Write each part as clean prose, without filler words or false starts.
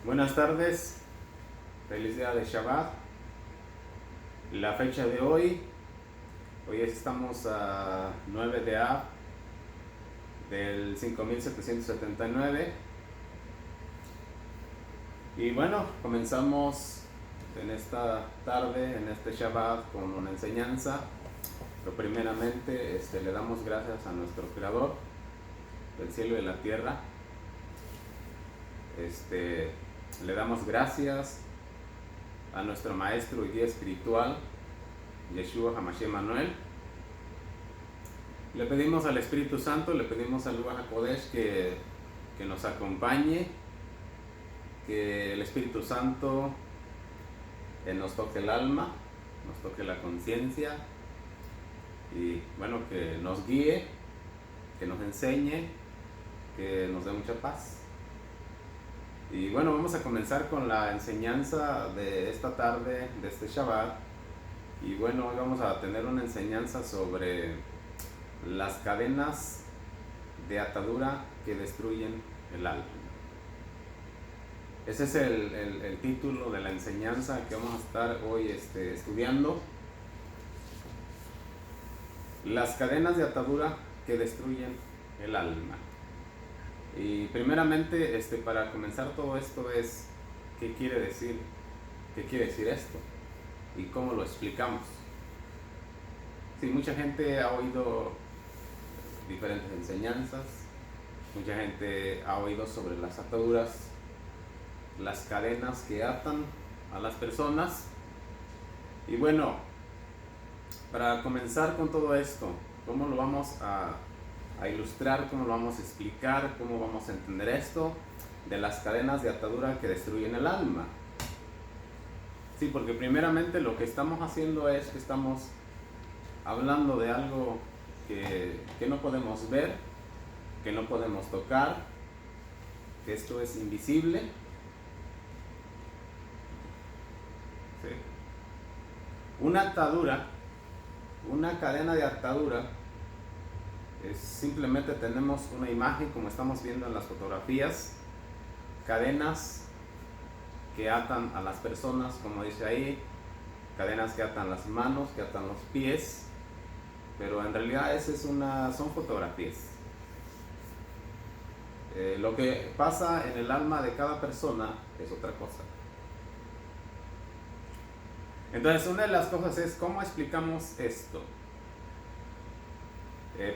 Buenas tardes, feliz día de Shabbat. La fecha de hoy estamos a 9 de Av del 5779. Y bueno, comenzamos en esta tarde, en este Shabbat, con una enseñanza. Pero primeramente le damos gracias a nuestro Creador del cielo y de la tierra. Le damos gracias a nuestro maestro y guía espiritual, Yeshua Hamashiach Manuel. Le pedimos al Espíritu Santo, le pedimos al Ruach HaKodesh que nos acompañe, que el Espíritu Santo nos toque el alma, nos toque la conciencia y bueno, que nos guíe, que nos enseñe, que nos dé mucha paz. Y bueno, vamos a comenzar con la enseñanza de esta tarde, de este Shabbat. Y bueno, hoy vamos a tener una enseñanza sobre las cadenas de atadura que destruyen el alma. Ese es el título de la enseñanza que vamos a estar hoy estudiando. Las cadenas de atadura que destruyen el alma. Y primeramente, para comenzar todo esto es, ¿qué quiere decir esto? ¿Y cómo lo explicamos? Sí, mucha gente ha oído diferentes enseñanzas, mucha gente ha oído sobre las ataduras, las cadenas que atan a las personas. Y bueno, para comenzar con todo esto, ¿cómo lo vamos a ilustrar, cómo lo vamos a explicar, cómo vamos a entender esto de las cadenas de atadura que destruyen el alma? Sí, porque primeramente lo que estamos haciendo es que estamos hablando de algo que no podemos ver, que no podemos tocar, que esto es invisible. Sí. Una atadura, una cadena de atadura, simplemente tenemos una imagen como estamos viendo en las fotografías, cadenas que atan a las personas, como dice ahí, cadenas que atan las manos, que atan los pies, pero en realidad son fotografías. Lo que pasa en el alma de cada persona es otra cosa. Entonces, una de las cosas es cómo explicamos esto.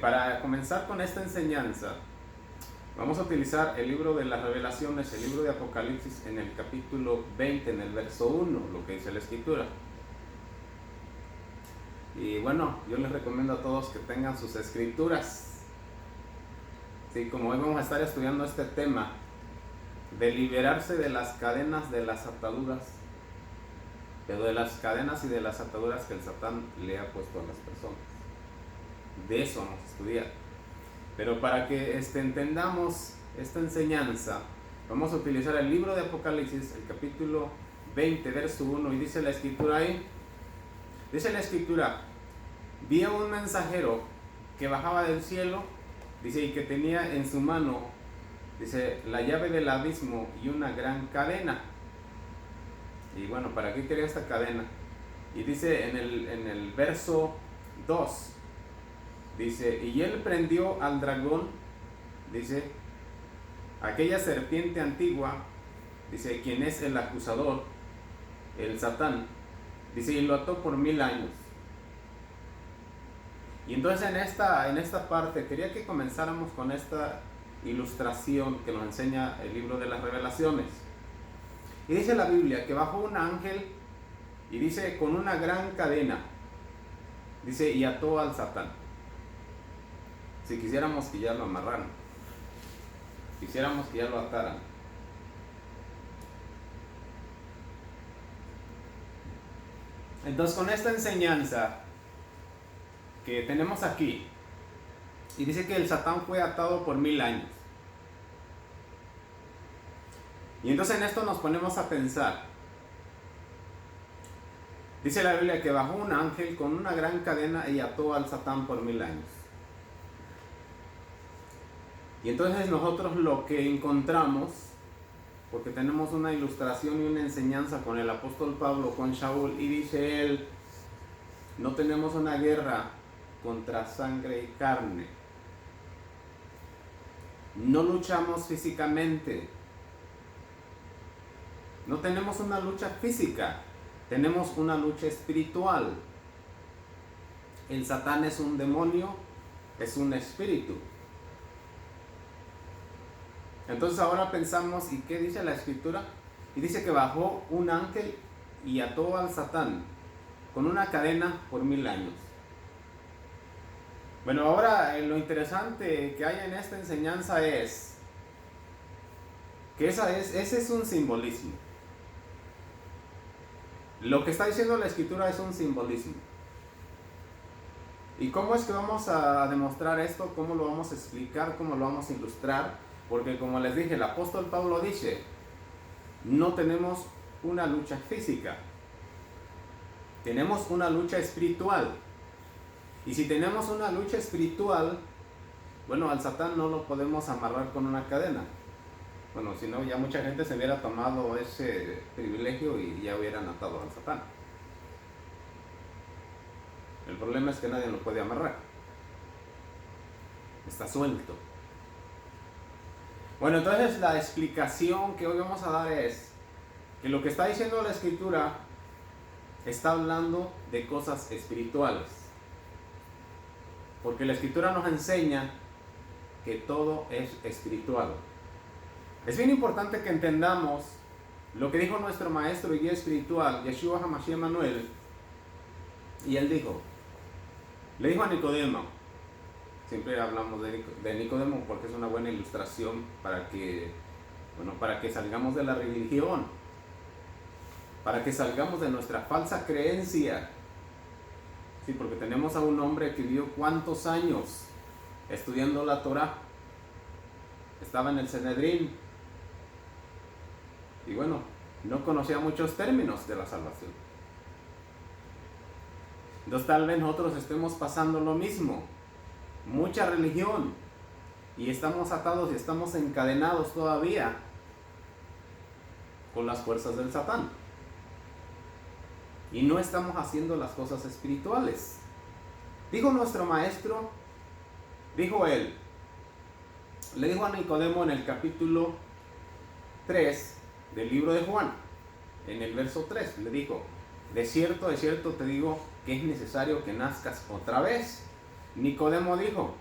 Para comenzar con esta enseñanza, vamos a utilizar el libro de las Revelaciones, el libro de Apocalipsis, en el capítulo 20, en el verso 1, lo que dice la Escritura. Y bueno, yo les recomiendo a todos que tengan sus escrituras. Sí, como hoy vamos a estar estudiando este tema de liberarse de las cadenas, de las ataduras, pero de las cadenas y de las ataduras que el Satán le ha puesto a las personas. De eso vamos a estudiar. Pero para que entendamos esta enseñanza, vamos a utilizar el libro de Apocalipsis, el capítulo 20, verso 1, y dice la Escritura ahí. Dice la Escritura: vi a un mensajero que bajaba del cielo, dice, y que tenía en su mano, dice, la llave del abismo y una gran cadena. Y bueno, ¿para qué quería esta cadena? Y dice en el verso 2, dice, y él prendió al dragón, dice, aquella serpiente antigua, dice, quien es el acusador, el Satán, dice, y lo ató por 1000 años. Y entonces en esta parte quería que comenzáramos con esta ilustración que nos enseña el libro de las Revelaciones. Y dice la Biblia que bajó un ángel, y dice, con una gran cadena, dice, y ató al Satán. Si quisiéramos que ya lo amarraran, quisiéramos que ya lo ataran. Entonces, con esta enseñanza que tenemos aquí, y dice que el Satán fue atado por 1000 años. Y entonces en esto nos ponemos a pensar. Dice la Biblia que bajó un ángel con una gran cadena y ató al Satán por 1000 años. Y entonces nosotros lo que encontramos porque tenemos una ilustración y una enseñanza con el apóstol Pablo, con Shaul, y dice él, no tenemos una guerra contra sangre y carne. No luchamos físicamente. No tenemos una lucha física, tenemos una lucha espiritual. El Satán es un demonio, es un espíritu. Entonces ahora pensamos, ¿y qué dice la Escritura? Y dice que bajó un ángel y ató al Satán con una cadena por 1000 años. Bueno, ahora lo interesante que hay en esta enseñanza es que ese es un simbolismo. Lo que está diciendo la Escritura es un simbolismo. ¿Y cómo es que vamos a demostrar esto? ¿Cómo lo vamos a explicar? ¿Cómo lo vamos a ilustrar? Porque como les dije, el apóstol Pablo dice, no tenemos una lucha física, tenemos una lucha espiritual. Y si tenemos una lucha espiritual, bueno, al Satán no lo podemos amarrar con una cadena. Bueno, si no, ya mucha gente se hubiera tomado ese privilegio y ya hubieran atado al Satán. El problema es que nadie lo puede amarrar. Está suelto. Bueno, entonces la explicación que hoy vamos a dar es que lo que está diciendo la Escritura está hablando de cosas espirituales. Porque la Escritura nos enseña que todo es espiritual. Es bien importante que entendamos lo que dijo nuestro maestro y guía espiritual, Yeshua HaMashiach Emmanuel. Y él dijo, le dijo a Nicodemo, siempre hablamos de Nicodemo porque es una buena ilustración para que salgamos de la religión, para que salgamos de nuestra falsa creencia. Sí, porque tenemos a un hombre que vivió ¿cuántos años estudiando la Torah? Estaba en el Sanedrín. Y bueno, no conocía muchos términos de la salvación. Entonces tal vez nosotros estemos pasando lo mismo. Mucha religión. Y estamos atados y estamos encadenados todavía con las fuerzas del Satán. Y no estamos haciendo las cosas espirituales. Dijo nuestro maestro, dijo él, le dijo a Nicodemo en el capítulo 3 del libro de Juan, en el verso 3, le dijo, de cierto te digo que es necesario que nazcas otra vez. Nicodemo dijo,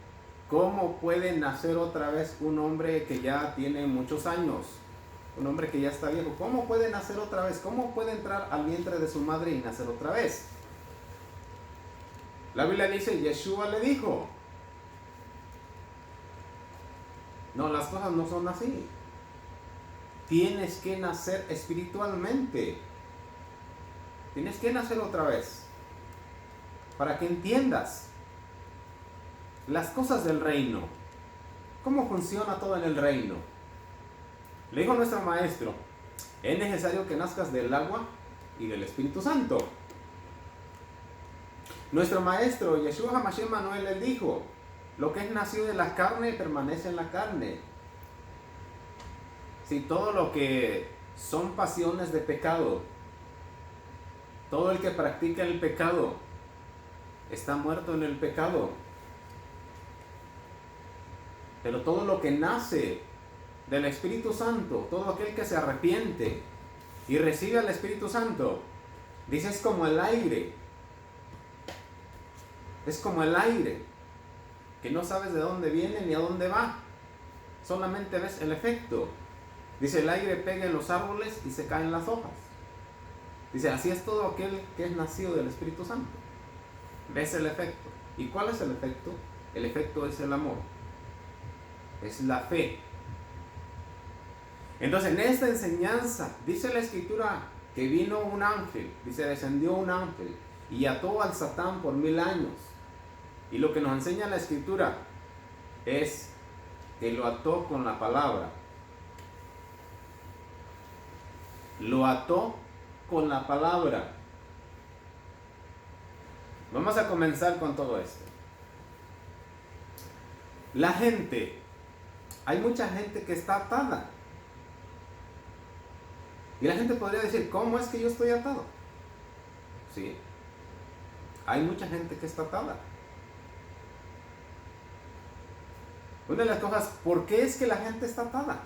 ¿cómo puede nacer otra vez un hombre que ya tiene muchos años? Un hombre que ya está viejo, ¿cómo puede nacer otra vez? ¿Cómo puede entrar al vientre de su madre y nacer otra vez? La Biblia dice, Yeshua le dijo, no, las cosas no son así. Tienes que nacer espiritualmente. Tienes que nacer otra vez. Para que entiendas las cosas del reino. ¿Cómo funciona todo en el reino? Le dijo nuestro maestro, es necesario que nazcas del agua y del Espíritu Santo. Nuestro maestro Yeshua HaMashiach Emmanuel le dijo, lo que es nacido de la carne permanece en la carne. Si todo lo que son pasiones de pecado, todo el que practica el pecado está muerto en el pecado. Pero todo lo que nace del Espíritu Santo, todo aquel que se arrepiente y recibe al Espíritu Santo, dice, es como el aire. Es como el aire, que no sabes de dónde viene ni a dónde va. Solamente ves el efecto. Dice, el aire pega en los árboles y se caen las hojas. Dice, así es todo aquel que es nacido del Espíritu Santo. Ves el efecto. ¿Y cuál es el efecto? El efecto es el amor. Es la fe. Entonces, en esta enseñanza, dice la Escritura que vino un ángel, dice, descendió un ángel y ató al Satán por 1000 años. Y lo que nos enseña la Escritura es que lo ató con la palabra. Lo ató con la palabra. Vamos a comenzar con todo esto. La gente, hay mucha gente que está atada. Y la gente podría decir, ¿cómo es que yo estoy atado? Sí, hay mucha gente que está atada. Una de las cosas, ¿por qué es que la gente está atada?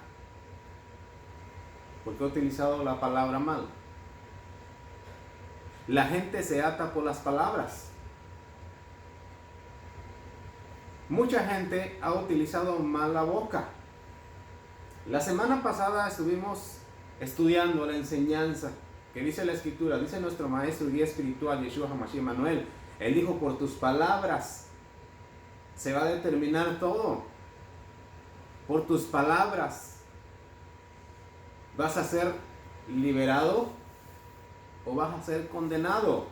Porque he utilizado la palabra mal. La gente se ata por las palabras. Mucha gente ha utilizado mal la boca. La semana pasada estuvimos estudiando la enseñanza que dice la Escritura, dice nuestro maestro y guía espiritual Yeshua HaMashiach Emmanuel. Él dijo, por tus palabras se va a determinar todo. Por tus palabras vas a ser liberado o vas a ser condenado.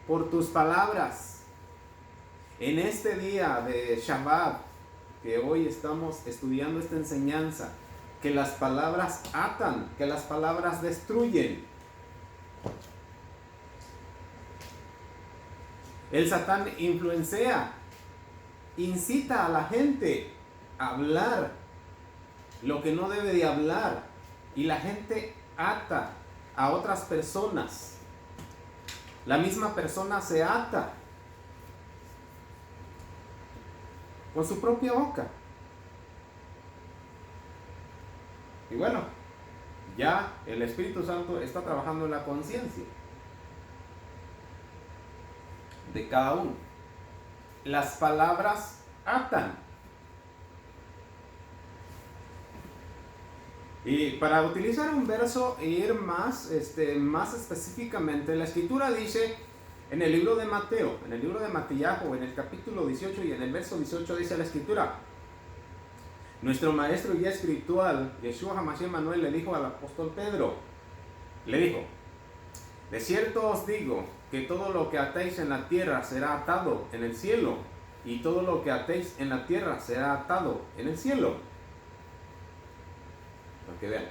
Por tus palabras. En este día de Shabbat, que hoy estamos estudiando esta enseñanza, que las palabras atan, que las palabras destruyen. El Satán influencia, incita a la gente a hablar lo que no debe de hablar, y la gente ata a otras personas. La misma persona se ata con su propia boca. Y bueno, ya el Espíritu Santo está trabajando en la conciencia de cada uno. Las palabras atan. Y para utilizar un verso e ir más específicamente, la Escritura dice en el libro de Mateo, en el libro de Matillahu, en el capítulo 18 y en el verso 18 dice la Escritura: nuestro maestro y guía espiritual, Yeshua HaMashiach Emmanuel, le dijo al apóstol Pedro, le dijo, de cierto os digo que todo lo que atéis en la tierra será atado en el cielo, y todo lo que atéis en la tierra será atado en el cielo. Para que vean.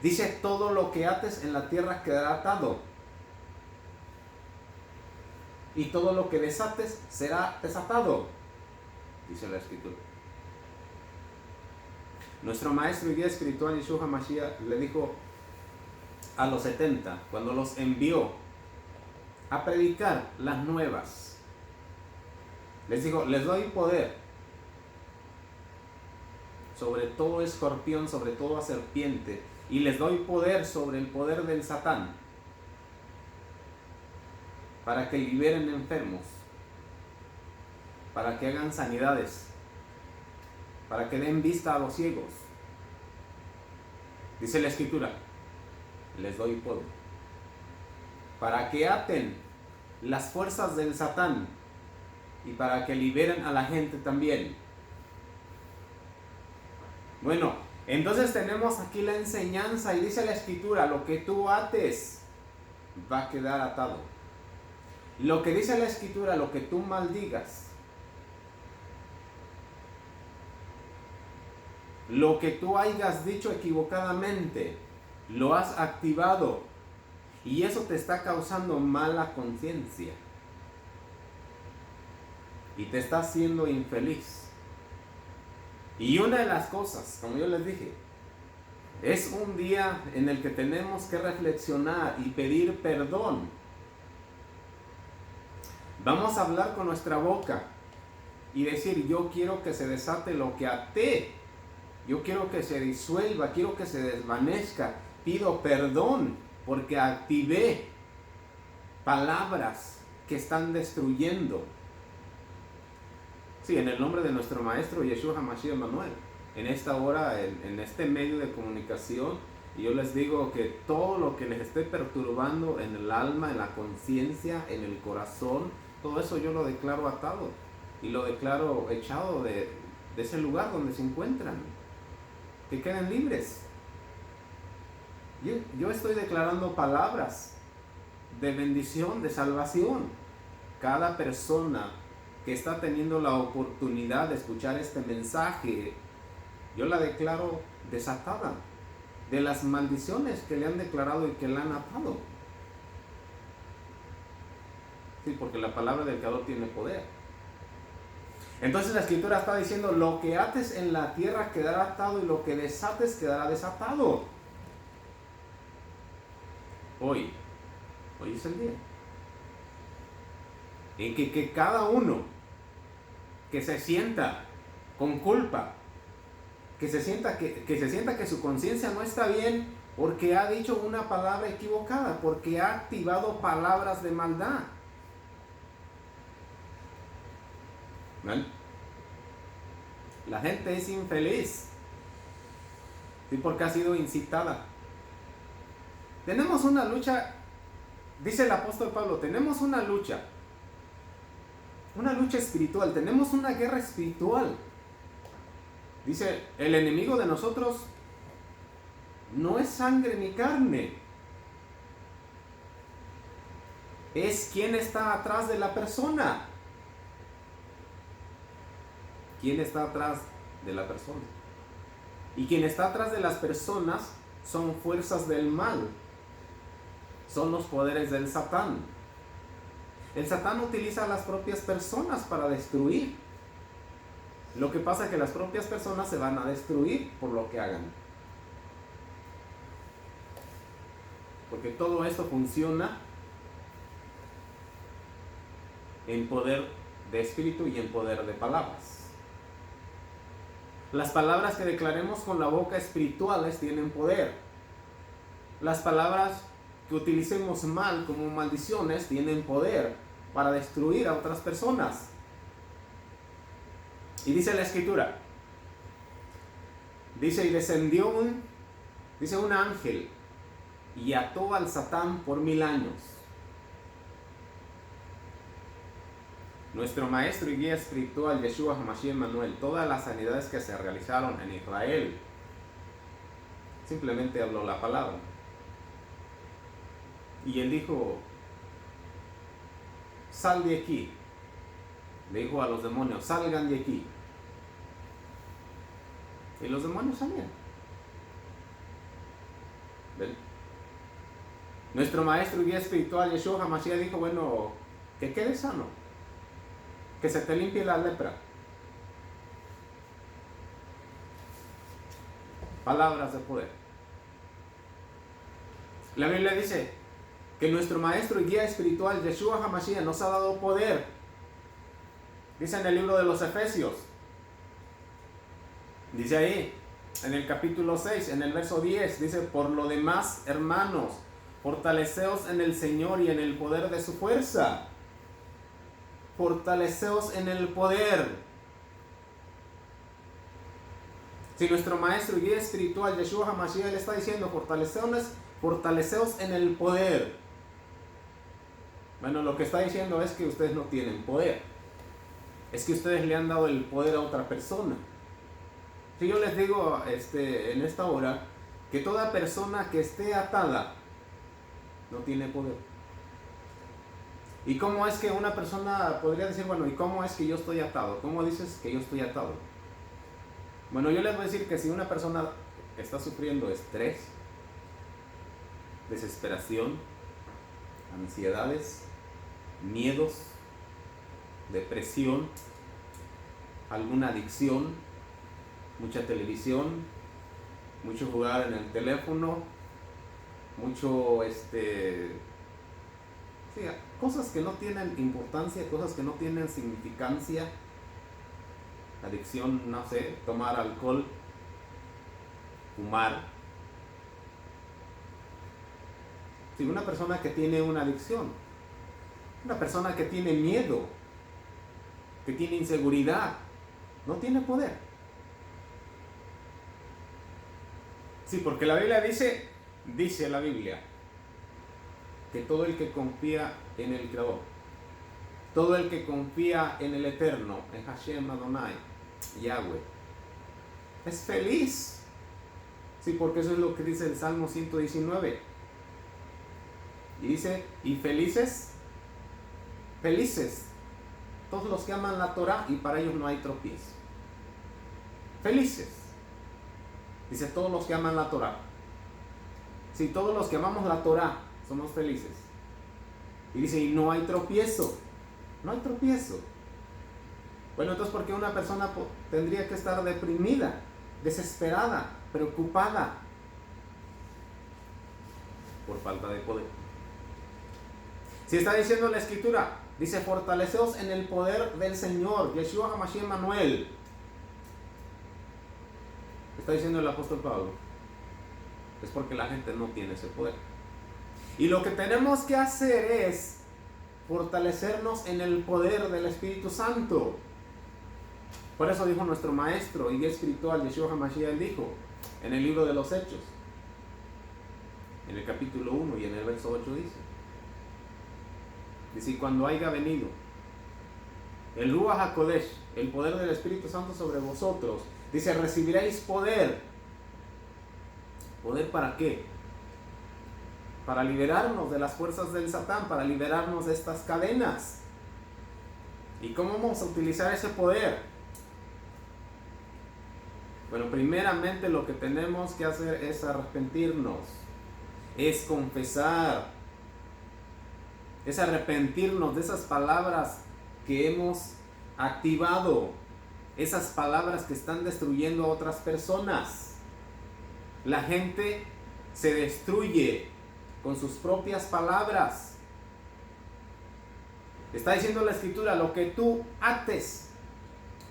Dice, todo lo que ates en la tierra quedará atado, y todo lo que desates será desatado, dice la Escritura. Nuestro maestro y guía espiritual Yeshua HaMashiach le dijo a los 70, cuando los envió a predicar las nuevas, les dijo, les doy poder sobre todo escorpión, sobre todo serpiente, y les doy poder sobre el poder del Satán, para que liberen enfermos, para que hagan sanidades, para que den vista a los ciegos. Dice la Escritura, les doy poder, para que aten las fuerzas del Satán y para que liberen a la gente también. Bueno, entonces tenemos aquí la enseñanza y dice la Escritura, lo que tú ates va a quedar atado. Lo que dice la Escritura, lo que tú maldigas, lo que tú hayas dicho equivocadamente, lo has activado y eso te está causando mala conciencia y te está haciendo infeliz. Y una de las cosas, como yo les dije, es un día en el que tenemos que reflexionar y pedir perdón. Vamos a hablar con nuestra boca y decir, yo quiero que se desate lo que até, yo quiero que se disuelva, quiero que se desvanezca, pido perdón porque activé palabras que están destruyendo. Sí, en el nombre de nuestro maestro Yeshua HaMashiach Emmanuel, en esta hora, en este medio de comunicación, y yo les digo que todo lo que les esté perturbando en el alma, en la conciencia, en el corazón, todo eso yo lo declaro atado y lo declaro echado de ese lugar donde se encuentran, que queden libres. Yo estoy declarando palabras de bendición, de salvación. Cada persona que está teniendo la oportunidad de escuchar este mensaje, yo la declaro desatada de las maldiciones que le han declarado y que la han atado. Sí, porque la palabra del Creador tiene poder. Entonces la Escritura está diciendo, lo que ates en la tierra quedará atado y lo que desates quedará desatado. Hoy es el día en que cada uno que se sienta con culpa, que se sienta que su conciencia no está bien porque ha dicho una palabra equivocada, porque ha activado palabras de maldad. ¿Ven? La gente es infeliz, ¿sí? Porque ha sido incitada. Tenemos una lucha, dice el apóstol Pablo, tenemos una lucha espiritual, tenemos una guerra espiritual. Dice, el enemigo de nosotros no es sangre ni carne, es quien está atrás de la persona. ¿Quién está atrás de la persona? Y quien está atrás de las personas son fuerzas del mal, son los poderes del Satán. El Satán utiliza a las propias personas para destruir. Lo que pasa es que las propias personas se van a destruir por lo que hagan. Porque todo esto funciona en poder de espíritu y en poder de palabras. Las palabras que declaremos con la boca espirituales tienen poder. Las palabras que utilicemos mal como maldiciones tienen poder para destruir a otras personas. Y dice la escritura, dice, y descendió un ángel y ató al Satán por 1000 años. Nuestro maestro y guía espiritual, Yeshua HaMashiach Emmanuel, todas las sanidades que se realizaron en Israel, simplemente habló la palabra. Y él dijo, sal de aquí. Le dijo a los demonios, salgan de aquí. Y los demonios salían. ¿Ven? Nuestro maestro y guía espiritual, Yeshua HaMashiach, dijo, bueno, que quede sano, que se te limpie la lepra. Palabras de poder. La Biblia dice que nuestro maestro y guía espiritual, Yeshua HaMashiach, nos ha dado poder. Dice en el libro de los Efesios, dice ahí, en el capítulo 6, en el verso 10, dice, por lo demás, hermanos, fortaleceos en el Señor y en el poder de su fuerza. Fortaleceos en el poder. Si nuestro maestro y guía espiritual, Yeshua HaMashiach, le está diciendo, fortaleceos en el poder. Bueno, lo que está diciendo es que ustedes no tienen poder. Es que ustedes le han dado el poder a otra persona. Si yo les digo en esta hora que toda persona que esté atada no tiene poder. ¿Y cómo es que una persona podría decir, bueno, ¿y cómo es que yo estoy atado? ¿Cómo dices que yo estoy atado? Bueno, yo les voy a decir que si una persona está sufriendo estrés, desesperación, ansiedades, miedos, depresión, alguna adicción, mucha televisión, mucho jugar en el teléfono, mucho cosas que no tienen importancia, cosas que no tienen significancia, adicción, no sé, tomar alcohol, fumar. Si una persona que tiene una adicción, una persona que tiene miedo, que tiene inseguridad, no tiene poder. Sí, porque la Biblia dice la Biblia, que todo el que confía en el Creador, todo el que confía en el Eterno, en Hashem Adonai, Yahweh, es feliz. Sí, porque eso es lo que dice el Salmo 119. Y dice, y felices, todos los que aman la Torah y para ellos no hay tropiezo. Felices. Dice, todos los que aman la Torah. Si todos los que amamos la Torah somos felices. Y dice, y no hay tropiezo. No hay tropiezo. Bueno, entonces, ¿por qué una persona tendría que estar deprimida, desesperada, preocupada? por falta de poder. Si está diciendo la Escritura, dice, fortaleceos en el poder del Señor, Yeshua HaMashiach Emmanuel. Está diciendo el apóstol Pablo. Es porque la gente no tiene ese poder. Y lo que tenemos que hacer es fortalecernos en el poder del Espíritu Santo. Por eso dijo nuestro maestro y guía espiritual Yeshua HaMashiach, él dijo en el libro de los Hechos, en el capítulo 1 y en el verso 8 dice, y cuando haya venido el Ruach HaKodesh, el poder del Espíritu Santo sobre vosotros, dice, recibiréis poder. ¿Poder para qué? Para liberarnos de las fuerzas del Satán, para liberarnos de estas cadenas. ¿Y cómo vamos a utilizar ese poder? Bueno, primeramente lo que tenemos que hacer es arrepentirnos, es confesar, es arrepentirnos de esas palabras que hemos activado, esas palabras que están destruyendo a otras personas. La gente se destruye con sus propias palabras. Está diciendo la Escritura, lo que tú ates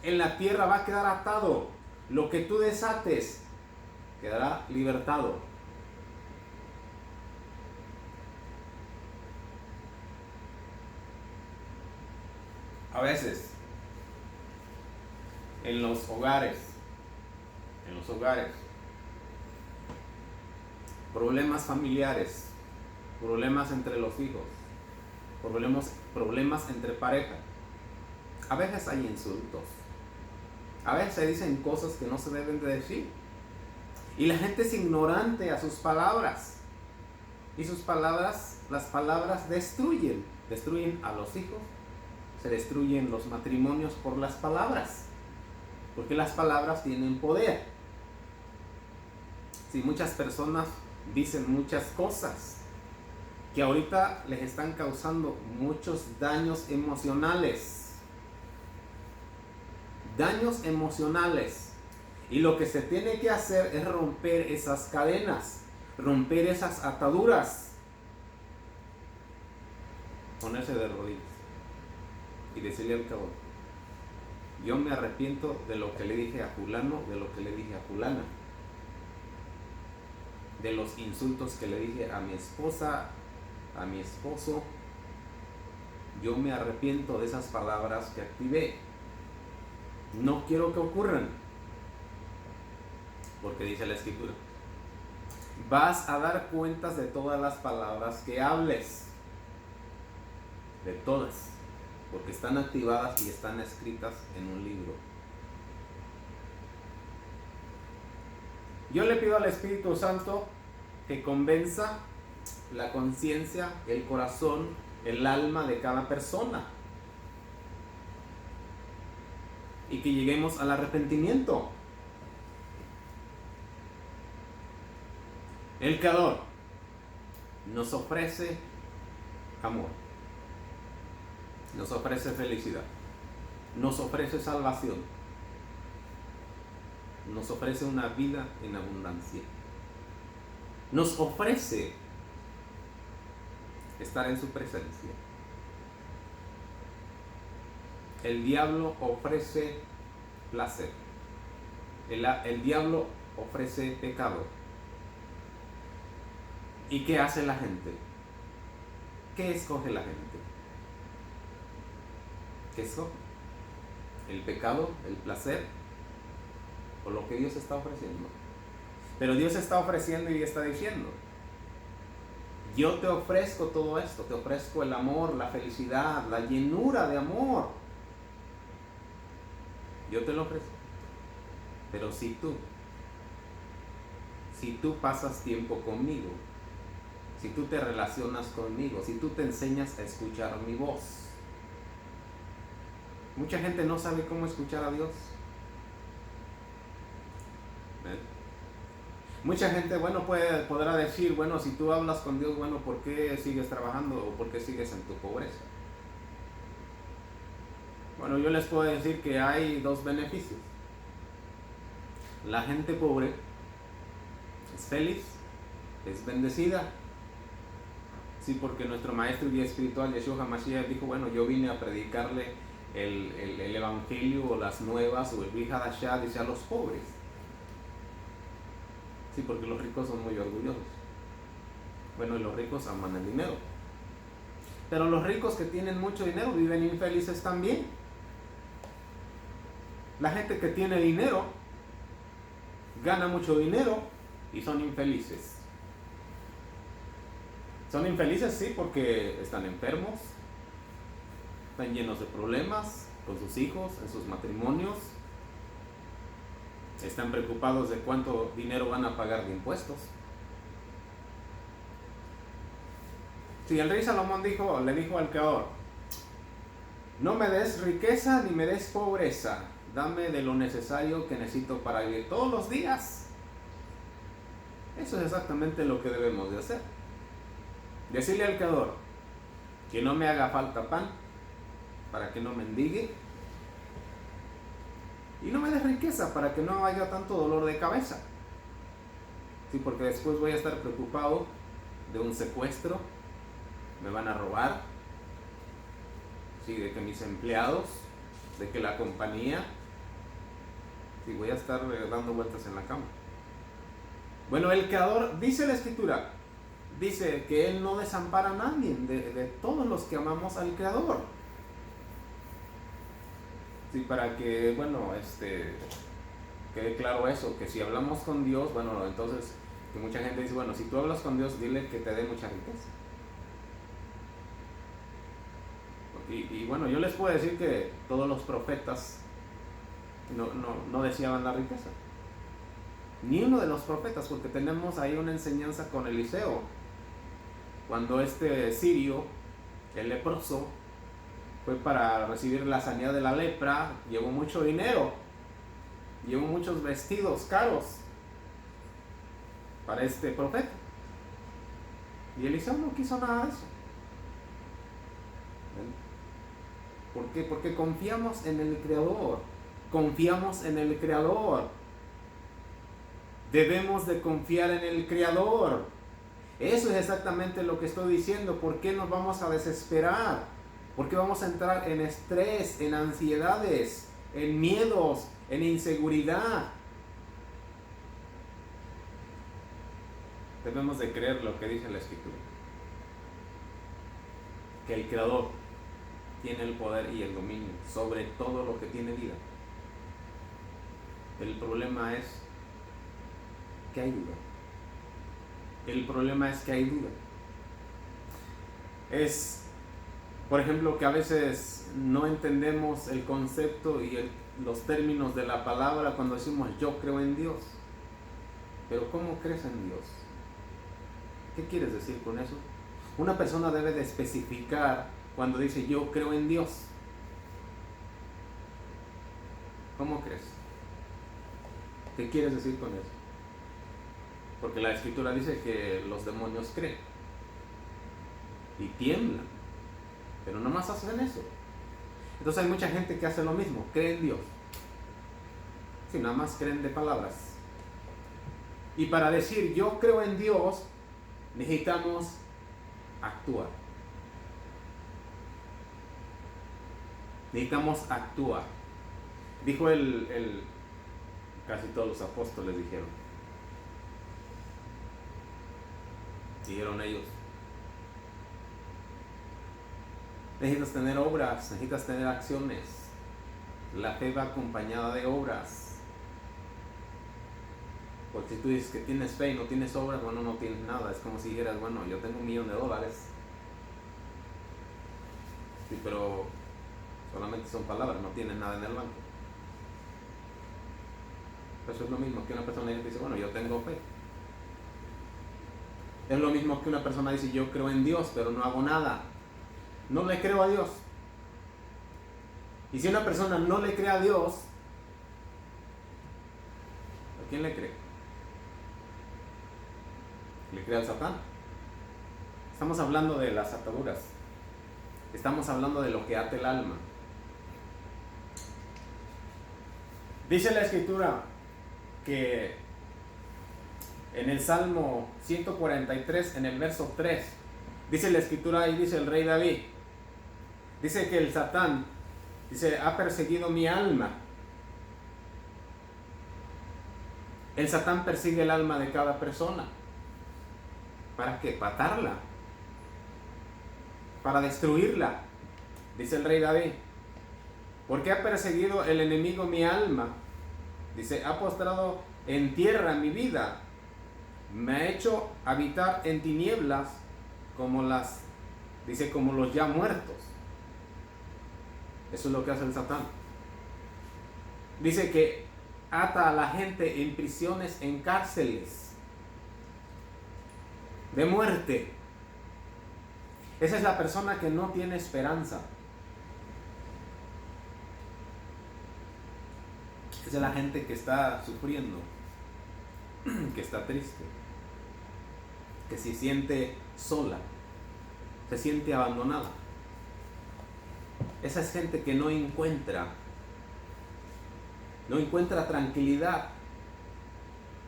en la tierra va a quedar atado, lo que tú desates quedará libertado. A veces en los hogares, problemas familiares, problemas entre los hijos, problemas entre pareja. A veces hay insultos, a veces se dicen cosas que no se deben de decir. Y la gente es ignorante a sus palabras. Y sus palabras, las palabras destruyen a los hijos, se destruyen los matrimonios por las palabras. Porque las palabras tienen poder. Si muchas personas dicen muchas cosas que ahorita les están causando muchos daños emocionales. Daños emocionales. Y lo que se tiene que hacer es romper esas cadenas, romper esas ataduras. Ponerse de rodillas y decirle al cabo, yo me arrepiento de lo que le dije a fulano, de lo que le dije a fulana, de los insultos que le dije a mi esposa, a mi esposo. Yo me arrepiento de esas palabras que activé. No quiero que ocurran. Porque dice la Escritura, vas a dar cuentas de todas las palabras que hables. De todas. Porque están activadas y están escritas en un libro. Yo le pido al Espíritu Santo que convenza la conciencia, el corazón, el alma de cada persona. Y que lleguemos al arrepentimiento. El Creador nos ofrece amor, nos ofrece felicidad, nos ofrece salvación, nos ofrece una vida en abundancia, nos ofrece estar en su presencia. El diablo ofrece placer, el diablo ofrece pecado. ¿Y qué hace la gente? ¿Qué escoge la gente? ¿Qué escoge? ¿El pecado, el placer o lo que Dios está ofreciendo? Pero Dios está ofreciendo y está diciendo, yo te ofrezco todo esto, te ofrezco el amor, la felicidad, la llenura de amor. Yo te lo ofrezco. Pero si tú pasas tiempo conmigo, si tú te relacionas conmigo, si tú te enseñas a escuchar mi voz. Mucha gente no sabe cómo escuchar a Dios. ¿Ven? Mucha gente, podrá decir, si tú hablas con Dios, ¿por qué sigues trabajando o por qué sigues en tu pobreza? Yo les puedo decir que hay dos beneficios. La gente pobre es feliz, es bendecida Sí, porque nuestro maestro y guía espiritual, Yeshua HaMashiach, dijo, bueno, yo vine a predicarle el evangelio o las nuevas o el Brit Hadashah, dice, a los pobres. Sí, porque los ricos son muy orgullosos. Bueno, y los ricos aman el dinero. Pero los ricos que tienen mucho dinero viven infelices también. La gente que tiene dinero, gana mucho dinero y son infelices. Son infelices, sí, porque están enfermos, están llenos de problemas con sus hijos, en sus matrimonios, están preocupados de cuánto dinero van a pagar de impuestos. Sí, el rey Salomón le dijo al Creador, no me des riqueza ni me des pobreza, dame de lo necesario que necesito para vivir todos los días. Eso es exactamente lo que debemos de hacer. Decirle al Creador que no me haga falta pan, para que no mendigue, y no me des riqueza para que no haya tanto dolor de cabeza. Sí, porque después voy a estar preocupado de un secuestro, me van a robar, sí, de que mis empleados, de que la compañía, sí, voy a estar dando vueltas en la cama. Bueno, el Creador, dice la Escritura, dice que Él no desampara a nadie, de todos los que amamos al Creador. Sí, para que, bueno, quede claro eso, que si hablamos con Dios, bueno, entonces, que mucha gente dice, bueno, si tú hablas con Dios, dile que te dé mucha riqueza. Y bueno, yo les puedo decir que todos los profetas no deseaban la riqueza. Ni uno de los profetas, porque tenemos ahí una enseñanza con Eliseo. Cuando este sirio, el leproso, fue para recibir la sanidad de la lepra, llevó mucho dinero, llevó muchos vestidos caros para este profeta. Y Eliseo no quiso nada de eso. ¿Por qué? Porque confiamos en el Creador. Confiamos en el Creador. Debemos de confiar en el Creador. Eso es exactamente lo que estoy diciendo. ¿Por qué nos vamos a desesperar? ¿Por qué vamos a entrar en estrés, en ansiedades, en miedos, en inseguridad? Debemos de creer lo que dice la Escritura. Que el Creador tiene el poder y el dominio sobre todo lo que tiene vida. El problema es que hay duda. El problema es que hay duda. Es, por ejemplo, que a veces no entendemos el concepto y los términos de la palabra cuando decimos yo creo en Dios. Pero ¿cómo crees en Dios? ¿Qué quieres decir con eso? Una persona debe de especificar cuando dice yo creo en Dios. ¿Cómo crees? ¿Qué quieres decir con eso? Porque la Escritura dice que los demonios creen y tiemblan, pero no más hacen eso. Entonces hay mucha gente que hace lo mismo, cree en Dios. Sí, nada más creen de palabras. Y para decir yo creo en Dios, necesitamos actuar. Necesitamos actuar. Dijo casi todos los apóstoles dijeron ellos, necesitas tener obras, necesitas tener acciones. La fe va acompañada de obras. Porque si tú dices que tienes fe y no tienes obras, bueno, no tienes nada. Es como si dijeras, bueno, yo tengo $1 millón. Sí, pero solamente son palabras, no tienes nada en el banco. Eso es lo mismo que una persona dice, bueno, yo tengo fe. Es lo mismo que una persona dice, yo creo en Dios, pero no hago nada. No le creo a Dios. Y si una persona no le cree a Dios, ¿a quién le cree? ¿Le cree al Satán? Estamos hablando de las ataduras. Estamos hablando de lo que ata el alma. Dice la Escritura que en el Salmo 143, en el verso 3, Dice la escritura y dice el rey David, dice que el Satán, dice, ha perseguido mi alma. El Satán persigue el alma de cada persona. ¿Para qué? Para atarla, para destruirla. Dice el rey David, ¿por qué ha perseguido el enemigo mi alma? Dice, ha postrado en tierra mi vida, me ha hecho habitar en tinieblas como como los ya muertos. Eso es lo que hace el Satán. Dice que ata a la gente en prisiones, en cárceles de muerte. Esa es la persona que no tiene esperanza. Esa es la gente que está sufriendo, que está triste, que se siente sola, se siente abandonada. Esa es gente que no encuentra tranquilidad,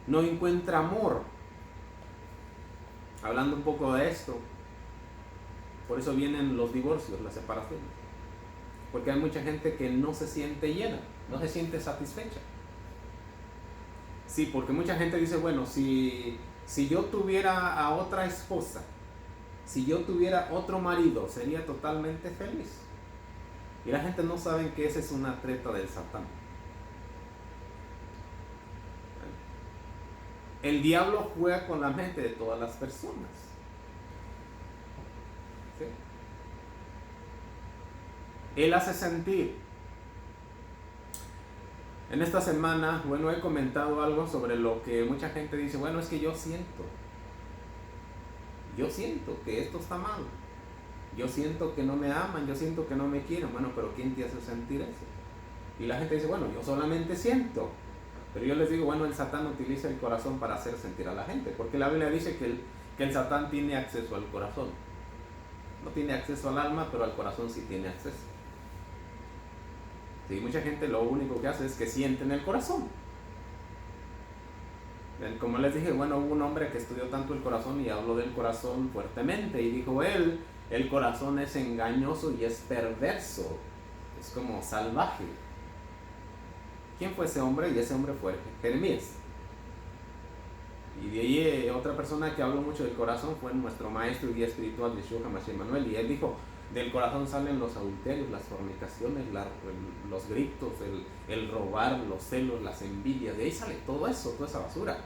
no encuentra amor. Hablando un poco de esto, por eso vienen los divorcios, las separaciones, porque hay mucha gente que no se siente llena, no se siente satisfecha. Sí, porque mucha gente dice, bueno, si yo tuviera a otra esposa, si yo tuviera otro marido, sería totalmente feliz. Y la gente no sabe que esa es una treta del Satán. El diablo juega con la mente de todas las personas. ¿Sí? Él hace sentir. En esta semana, bueno, he comentado algo sobre lo que mucha gente dice, bueno, es que yo siento que esto está mal. Yo siento que no me aman, yo siento que no me quieren. Bueno, pero ¿quién te hace sentir eso? Y la gente dice, bueno, yo solamente siento. Pero yo les digo, bueno, el Satán utiliza el corazón para hacer sentir a la gente. Porque la Biblia dice que el Satán tiene acceso al corazón. No tiene acceso al alma, pero al corazón sí tiene acceso. Sí, mucha gente lo único que hace es que siente en el corazón. Como les dije, bueno, hubo un hombre que estudió tanto el corazón y habló del corazón fuertemente. Y dijo él, el corazón es engañoso y es perverso. Es como salvaje. ¿Quién fue ese hombre? Y ese hombre fue Jeremías. Y de ahí otra persona que habló mucho del corazón fue nuestro maestro y guía espiritual, Yeshua HaMashiach Emmanuel. Y él dijo, del corazón salen los adulterios, las fornicaciones, los gritos, el robar, los celos, las envidias. De ahí sale todo eso, toda esa basura.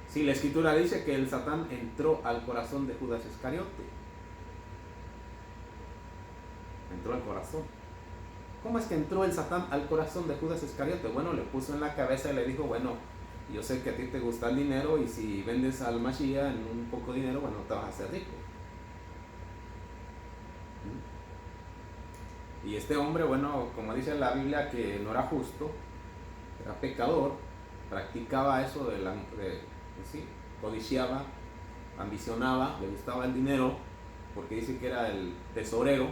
Sí, la escritura dice que el Satán entró al corazón de Judas Iscariote. Entró al corazón. ¿Cómo es que entró el Satán al corazón de Judas Iscariote? Bueno, le puso en la cabeza y le dijo, bueno, yo sé que a ti te gusta el dinero y si vendes al Mashiach en un poco de dinero, bueno, te vas a hacer rico. Y este hombre, bueno, como dice la Biblia, que no era justo, era pecador, practicaba eso sí, codiciaba, ambicionaba, le gustaba el dinero, porque dice que era el tesorero,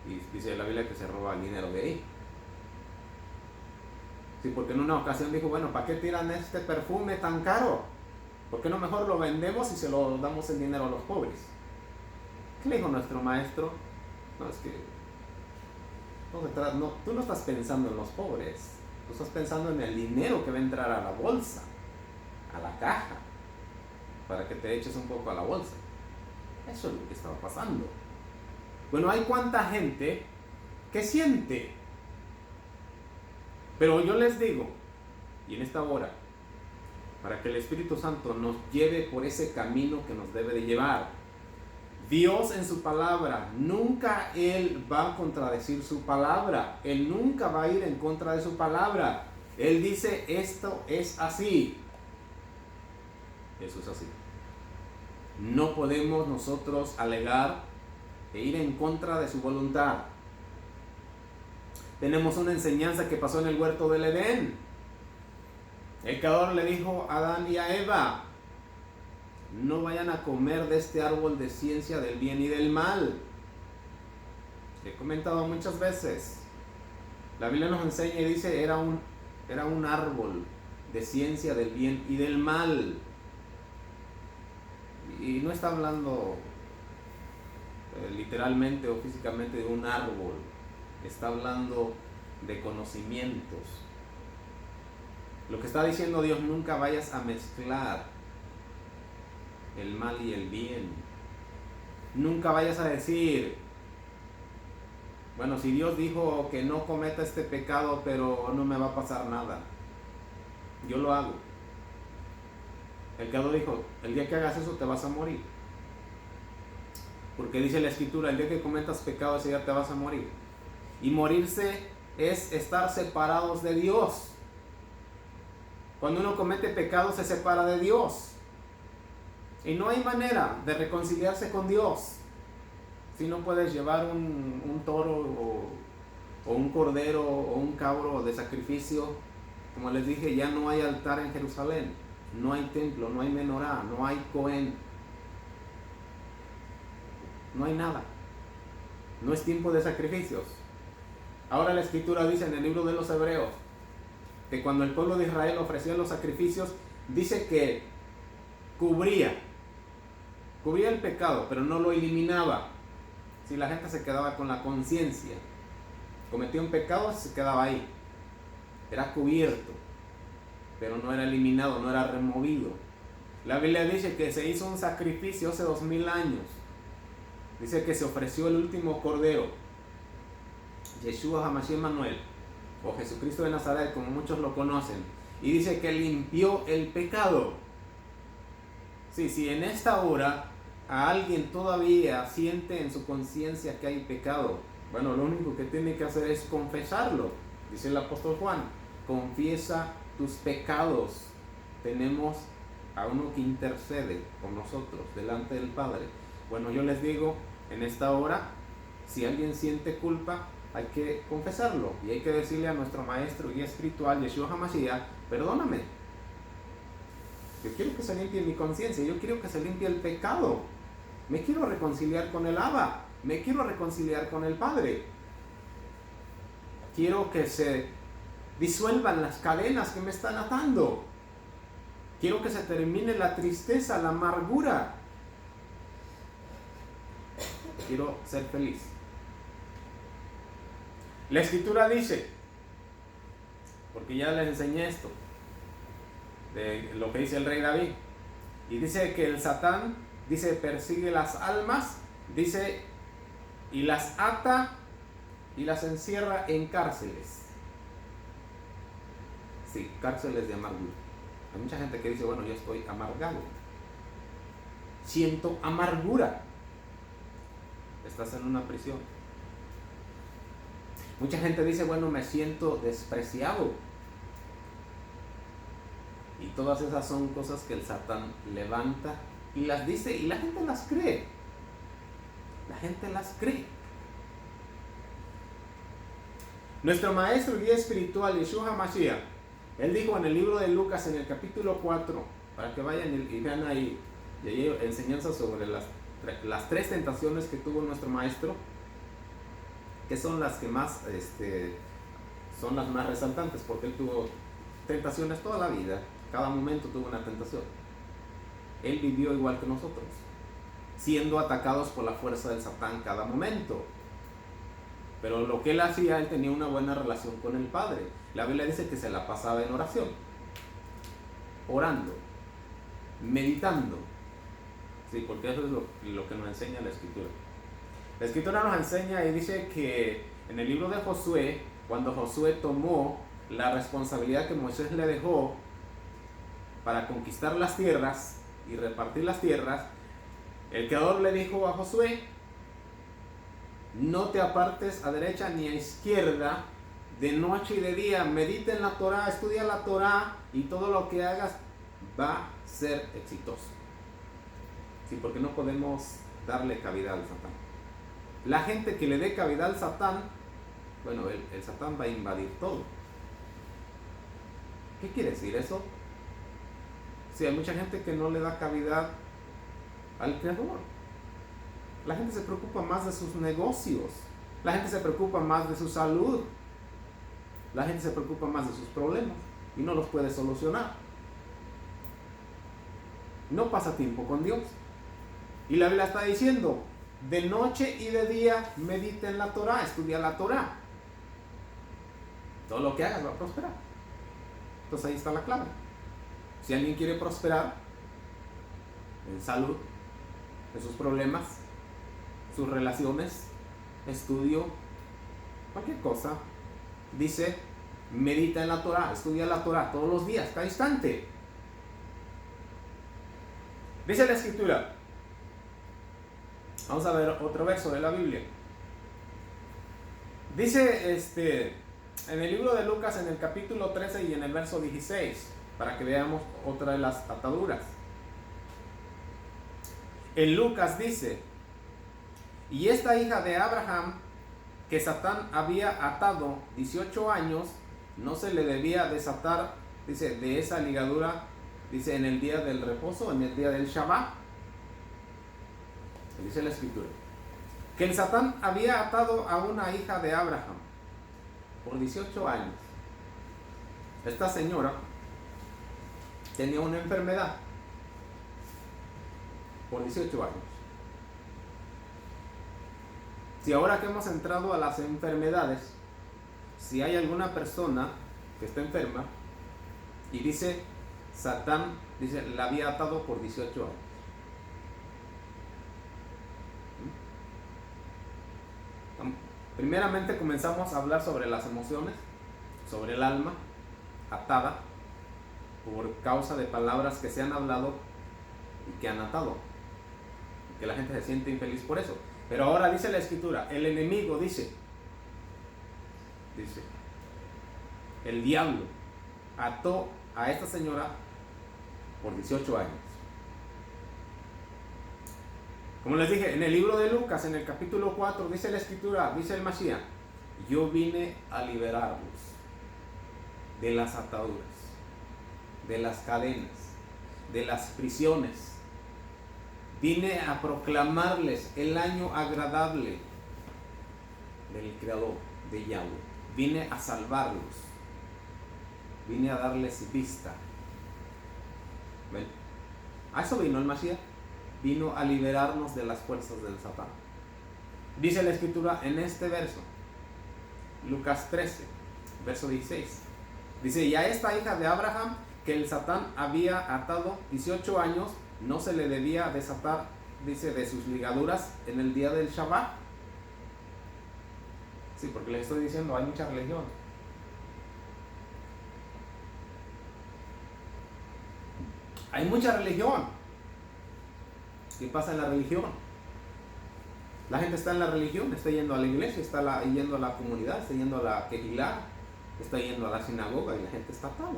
y dice la Biblia que se roba el dinero de ahí. Sí, porque en una ocasión dijo, bueno, ¿para qué tiran este perfume tan caro? ¿Por qué no mejor lo vendemos y se lo damos el dinero a los pobres? ¿Qué le dijo nuestro maestro? No, es que tú no estás pensando en los pobres, tú estás pensando en el dinero que va a entrar a la bolsa, a la caja, para que te eches un poco a la bolsa. Eso es lo que estaba pasando. Bueno, hay cuánta gente que siente, pero yo les digo, y en esta hora, para que el Espíritu Santo nos lleve por ese camino que nos debe de llevar, Dios en su palabra, nunca Él va a contradecir su palabra, Él nunca va a ir en contra de su palabra. Él dice, esto es así. Eso es así. No podemos nosotros alegar e ir en contra de su voluntad. Tenemos una enseñanza que pasó en el huerto del Edén. El Creador le dijo a Adán y a Eva, no vayan a comer de este árbol de ciencia del bien y del mal. He comentado muchas veces. La Biblia nos enseña y dice, era un árbol de ciencia del bien y del mal. Y no está hablando literalmente o físicamente de un árbol, está hablando de conocimientos. Lo que está diciendo Dios: nunca vayas a mezclar el mal y el bien. Nunca vayas a decir, bueno, si Dios dijo que no cometa este pecado, pero no me va a pasar nada, yo lo hago. El Creador dijo: el día que hagas eso te vas a morir. Porque dice la Escritura: el día que cometas pecado, ese día te vas a morir. Y morirse es estar separados de Dios. Cuando uno comete pecado, se separa de Dios. Y no hay manera de reconciliarse con Dios si no puedes llevar un toro o un cordero o un cabro de sacrificio. Como les dije, ya no hay altar en Jerusalén, no hay templo, no hay menorá, no hay Cohen, no hay nada. No es tiempo de sacrificios. Ahora la Escritura dice en el libro de los Hebreos que cuando el pueblo de Israel ofrecía los sacrificios, dice que cubría el pecado, pero no lo eliminaba. Si la gente se quedaba con la conciencia, cometía un pecado, se quedaba ahí, era cubierto, pero no era eliminado, no era removido. La Biblia dice que se hizo un sacrificio hace 2000 años. Dice que se ofreció el último cordero, Yeshua HaMashiach Manuel, o Jesucristo de Nazaret, como muchos lo conocen, y dice que limpió el pecado. Sí, si en esta hora a alguien todavía siente en su conciencia que hay pecado, bueno, lo único que tiene que hacer es confesarlo. Dice el apóstol Juan: confiesa tus pecados. Tenemos a uno que intercede con nosotros delante del Padre. Bueno, yo les digo, en esta hora, si alguien siente culpa, hay que confesarlo y hay que decirle a nuestro maestro y espiritual, Yeshua HaMashiach: perdóname. Yo quiero que se limpie mi conciencia, yo quiero que se limpie el pecado. Me quiero reconciliar con el Abba, me quiero reconciliar con el Padre. Quiero que se disuelvan las cadenas que me están atando. Quiero que se termine la tristeza, la amargura. Quiero ser feliz. La Escritura dice, porque ya les enseñé esto, de lo que dice el rey David, y dice que el Satán, dice, persigue las almas, dice, y las ata y las encierra en cárceles. Sí, cárceles de amargura. Hay mucha gente que dice, bueno, yo estoy amargado, siento amargura. Estás en una prisión. Mucha gente dice, bueno, me siento despreciado. Y todas esas son cosas que el Satán levanta y las dice, y la gente las cree. La gente las cree. Nuestro maestro y guía espiritual, Yeshua HaMashiach, él dijo en el libro de Lucas, en el capítulo 4, para que vayan y vean ahí, y hay enseñanzas sobre las tres tentaciones que tuvo nuestro maestro, que son las que más, son las más resaltantes, porque él tuvo tentaciones toda la vida, cada momento tuvo una tentación. Él vivió igual que nosotros, siendo atacados por la fuerza del Satán cada momento. Pero lo que él hacía, él tenía una buena relación con el Padre. La Biblia dice que se la pasaba en oración, orando, meditando. Sí, porque eso es lo que nos enseña la Escritura. La Escritura nos enseña y dice que en el libro de Josué, cuando Josué tomó la responsabilidad que Moisés le dejó para conquistar las tierras y repartir las tierras, el Creador le dijo a Josué: no te apartes a derecha ni a izquierda, de noche y de día, medita en la Torá, estudia la Torá, y todo lo que hagas va a ser exitoso. Sí, porque no podemos darle cabida al Satán. La gente que le dé cabida al Satán, bueno, el Satán va a invadir todo. ¿Qué quiere decir eso? Sí, hay mucha gente que no le da cavidad al Creador. La gente se preocupa más de sus negocios. La gente se preocupa más de su salud. La gente se preocupa más de sus problemas y no los puede solucionar. No pasa tiempo con Dios. Y la Biblia está diciendo, de noche y de día medita en la Torah, estudia la Torah. Todo lo que hagas va a prosperar. Entonces ahí está la clave. Si alguien quiere prosperar en salud, en sus problemas, sus relaciones, estudio, cualquier cosa, dice, medita en la Torah, estudia la Torah todos los días, cada instante. Dice la Escritura, vamos a ver otro verso de la Biblia. Dice en el libro de Lucas, en el capítulo 13 y en el verso 16, para que veamos otra de las ataduras. En Lucas dice, y esta hija de Abraham, que Satán había atado 18 años, no se le debía desatar, dice, de esa ligadura, dice, en el día del reposo, en el día del Shabbat. Dice la Escritura, que el Satán había atado a una hija de Abraham por 18 años. Esta señora tenía una enfermedad por 18 años. Si ahora que hemos entrado a las enfermedades, si hay alguna persona que está enferma y dice, Satán, dice, la había atado por 18 años. Primeramente comenzamos a hablar sobre las emociones, sobre el alma atada por causa de palabras que se han hablado y que han atado, y que la gente se siente infeliz por eso. Pero ahora dice la Escritura, el enemigo dice, el diablo ató a esta señora por 18 años. Como les dije, en el libro de Lucas, en el capítulo 4, dice la Escritura, dice el Mashiach, yo vine a liberarlos de las ataduras, de las cadenas, de las prisiones. Vine a proclamarles el año agradable del Creador, de Yahweh. Vine a salvarlos. Vine a darles vista. ¿Ven? A eso vino el Mashiach. Vino a liberarnos de las fuerzas del Satán. Dice la Escritura en este verso, Lucas 13, verso 16. Dice, y a esta hija de Abraham, que el Satán había atado 18 años, no se le debía desatar, dice, de sus ligaduras en el día del Shabbat. Sí, porque les estoy diciendo, hay mucha religión. Hay mucha religión. ¿Qué pasa en la religión? La gente está en la religión, está yendo a la iglesia, está yendo a la comunidad, está yendo a la Kehilá, está yendo a la sinagoga y la gente está atada.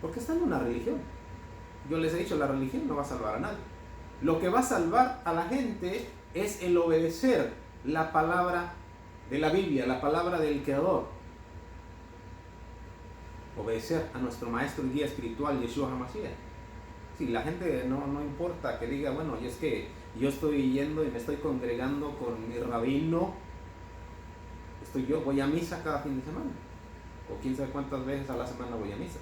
¿Por qué está en una religión? Yo les he dicho, la religión no va a salvar a nadie. Lo que va a salvar a la gente es el obedecer la palabra de la Biblia, la palabra del Creador. Obedecer a nuestro maestro y guía espiritual, Yeshua HaMashiach. Si la gente no importa que diga, bueno, y es que yo estoy yendo y me estoy congregando con mi rabino, voy a misa cada fin de semana, o quién sabe cuántas veces a la semana voy a misa.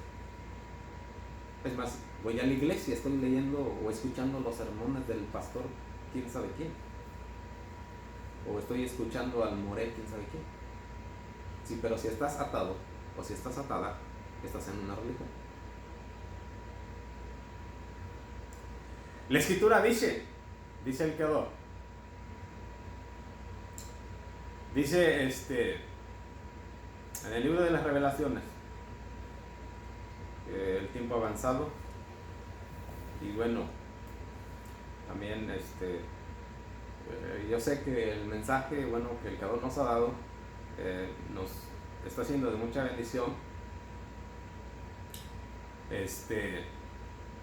Es más, voy a la iglesia, estoy leyendo o escuchando los sermones del pastor quién sabe quién, o estoy escuchando al moré quién sabe quién. Sí, pero si estás atado o si estás atada, estás en una religión. La Escritura dice el Creador, dice en el libro de las Revelaciones, el tiempo avanzado, y bueno, también yo sé que el mensaje, bueno, que el Creador nos ha dado, nos está siendo de mucha bendición,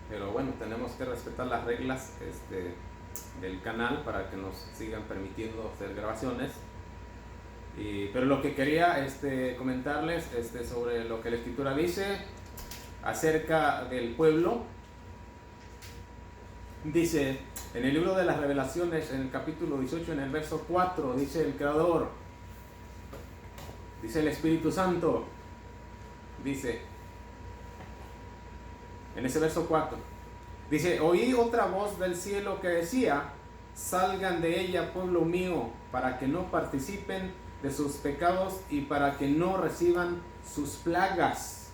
pero bueno, tenemos que respetar las reglas del canal para que nos sigan permitiendo hacer grabaciones. Pero lo que quería comentarles sobre lo que la Escritura dice acerca del pueblo. Dice en el libro de las Revelaciones, en el capítulo 18, en el verso 4, dice el Creador, dice el Espíritu Santo, dice en ese verso 4, Dice, oí otra voz del cielo que decía, salgan de ella, pueblo mío, para que no participen de sus pecados y para que no reciban sus plagas.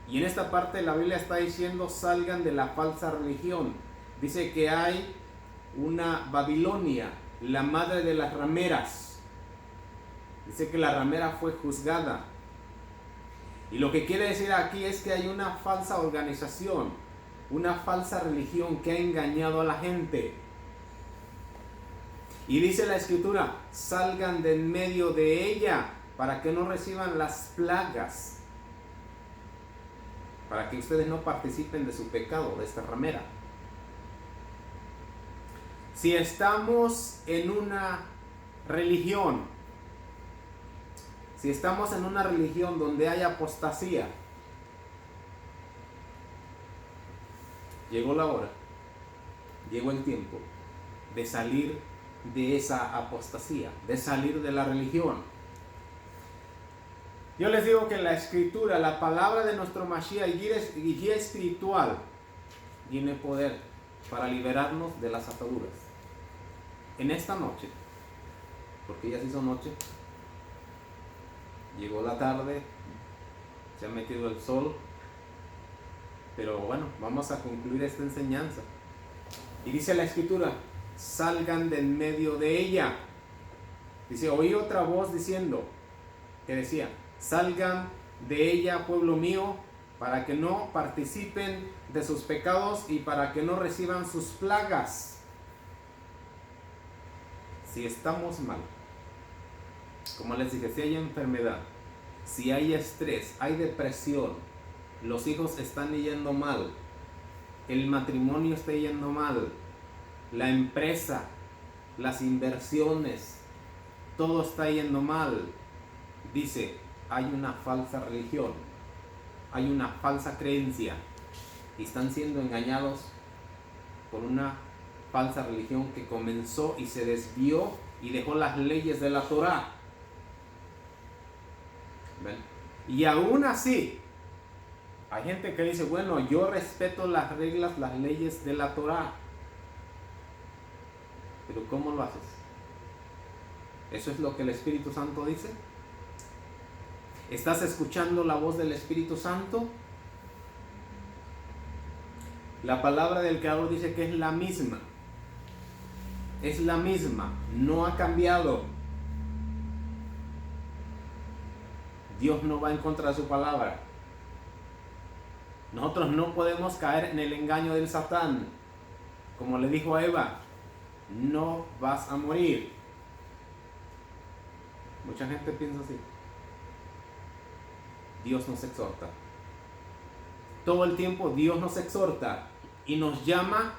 Y en esta parte la Biblia está diciendo, salgan de la falsa religión. Dice que hay una Babilonia, la madre de las rameras. Dice que la ramera fue juzgada. Y lo que quiere decir aquí es que hay una falsa organización, una falsa religión que ha engañado a la gente. Y dice la Escritura, salgan de en medio de ella para que no reciban las plagas, para que ustedes no participen de su pecado, de esta ramera. Si estamos en una religión, donde hay apostasía, llegó la hora, llegó el tiempo de salir de esa apostasía, de salir de la religión. Yo les digo que la Escritura, la palabra de nuestro Mashiach y guía espiritual, tiene poder para liberarnos de las ataduras. En esta noche, porque ya se hizo noche, llegó la tarde, se ha metido el sol, pero bueno, vamos a concluir esta enseñanza. Y dice la Escritura, salgan de en medio de ella. Dice, oí otra voz diciendo, que decía, salgan de ella, pueblo mío, para que no participen de sus pecados y para que no reciban sus plagas. Si estamos mal, como les dije, si hay enfermedad, si hay estrés, hay depresión, los hijos están yendo mal, el matrimonio está yendo mal, la empresa, las inversiones, todo está yendo mal, dice, hay una falsa religión, hay una falsa creencia y están siendo engañados por una falsa religión que comenzó y se desvió y dejó las leyes de la Torá. ¿Ven? Y aún así hay gente que dice, bueno, yo respeto las reglas, las leyes de la Torá, pero ¿cómo lo haces? ¿Eso es lo que el Espíritu Santo dice? ¿Estás escuchando la voz del Espíritu Santo? La palabra del Creador dice que es la misma. Es la misma, no ha cambiado. Dios no va en contra de su palabra. Nosotros no podemos caer en el engaño del Satán. Como le dijo a Eva, no vas a morir. Mucha gente piensa así. Dios nos exhorta. Todo el tiempo Dios nos exhorta y nos llama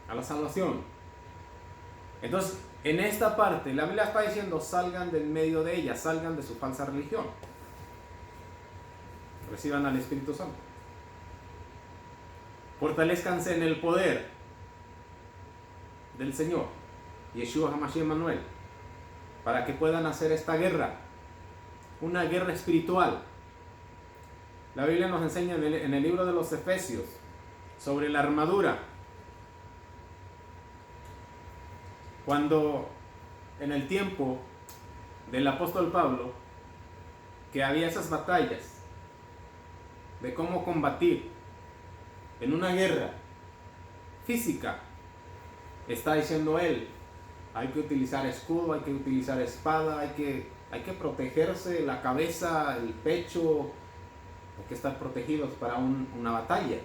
a la salvación. Entonces, en esta parte, la Biblia está diciendo, salgan del medio de ella, salgan de su falsa religión. Reciban al Espíritu Santo. Fortalezcanse en el poder del Señor, Yeshua HaMashiach Emmanuel, para que puedan hacer esta guerra, una guerra espiritual. La Biblia nos enseña en el libro de los Efesios sobre la armadura. Cuando en el tiempo del apóstol Pablo, que había esas batallas de cómo combatir en una guerra física, está diciendo él, hay que utilizar escudo, hay que utilizar espada, hay que protegerse la cabeza, el pecho, hay que estar protegidos para una batalla.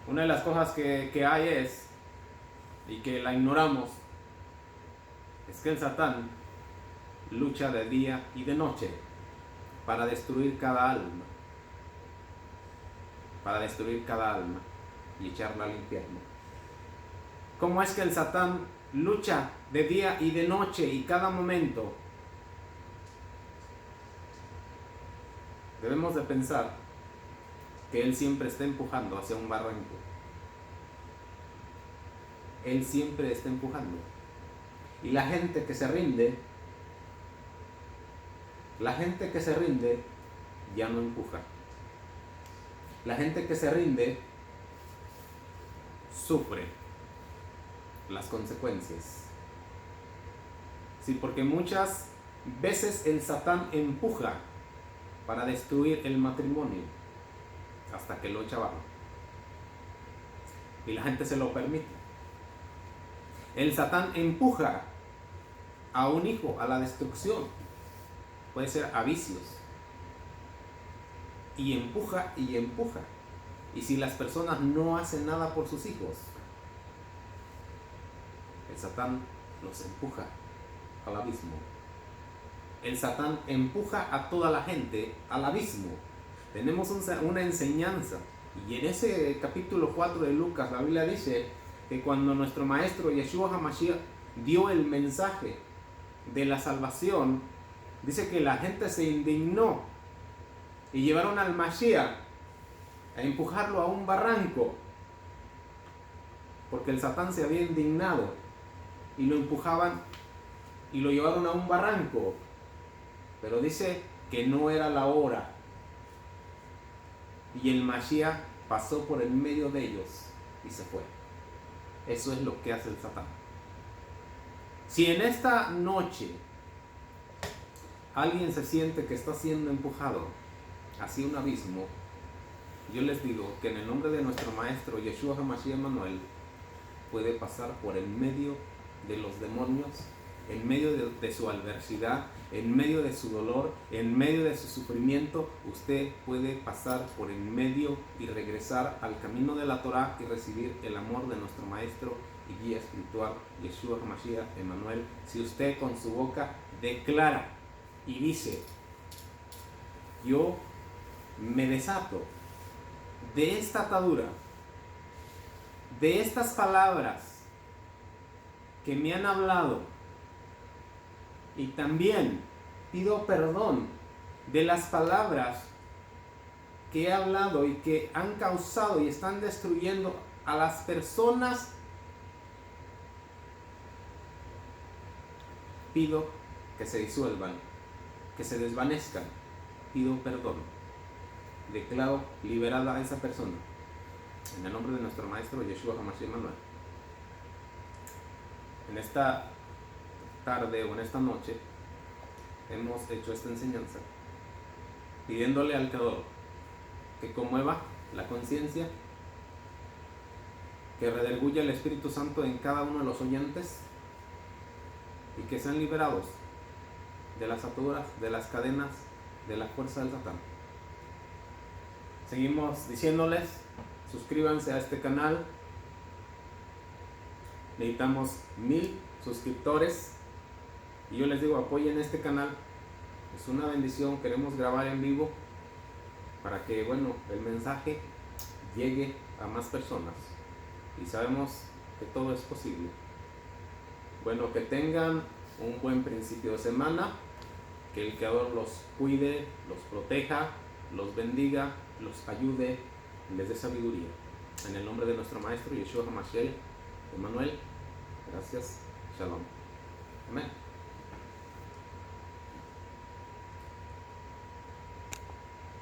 Una de las cosas que hay es, y que la ignoramos, es que el Satán lucha de día y de noche para destruir cada alma. Para destruir cada alma y echarla al infierno. ¿Cómo es que el Satán lucha de día y de noche y cada momento? Debemos de pensar que él siempre está empujando hacia un barranco. Él siempre está empujando. Y la gente que se rinde ya no empuja. La gente que se rinde sufre las consecuencias. Sí, porque muchas veces el Satán empuja para destruir el matrimonio hasta que lo echa abajo. Y la gente se lo permite. El Satán empuja a un hijo a la destrucción. Puede ser a vicios. Y empuja y empuja. Y si las personas no hacen nada por sus hijos, el Satán los empuja al abismo. El Satán empuja a toda la gente al abismo. Tenemos una enseñanza. Y en ese capítulo 4 de Lucas, la Biblia dice que cuando nuestro maestro Yeshua HaMashiach dio el mensaje de la salvación, dice que la gente se indignó y llevaron al Mashiach a empujarlo a un barranco, porque el Satán se había indignado y lo empujaban y lo llevaron a un barranco. Pero dice que no era la hora. Y el Mashiach pasó por el medio de ellos y se fue. Eso es lo que hace el Satán. Si en esta noche alguien se siente que está siendo empujado hacia un abismo, yo les digo que en el nombre de nuestro maestro Yeshua HaMashiach Emmanuel puede pasar por el medio de los demonios, en medio de su adversidad, en medio de su dolor, en medio de su sufrimiento. Usted puede pasar por el medio y regresar al camino de la Torah y recibir el amor de nuestro maestro y guía espiritual Yeshua HaMashiach Emmanuel. Si usted con su boca declara y dice: yo me desato de esta atadura, de estas palabras que me han hablado, y también pido perdón de las palabras que he hablado y que han causado y están destruyendo a las personas, pido que se disuelvan, que se desvanezcan. Pido perdón. Declaro liberada a esa persona en el nombre de nuestro maestro Yeshua HaMashiach Emmanuel. En esta tarde o en esta noche hemos hecho esta enseñanza pidiéndole al Creador que conmueva la conciencia, que redarguya el Espíritu Santo en cada uno de los oyentes y que sean liberados de las ataduras, de las cadenas, de la fuerza del Satán. Seguimos diciéndoles: suscríbanse a este canal. Necesitamos 1000 suscriptores. Y yo les digo, apoyen este canal. Es una bendición. Queremos grabar en vivo para que, bueno, el mensaje llegue a más personas. Y sabemos que todo es posible. Bueno, que tengan un buen principio de semana. Que el Creador los cuide, los proteja, los bendiga, los ayude, les dé sabiduría. En el nombre de nuestro maestro Yeshua HaMashiach Emmanuel. Gracias. Shalom. Amén.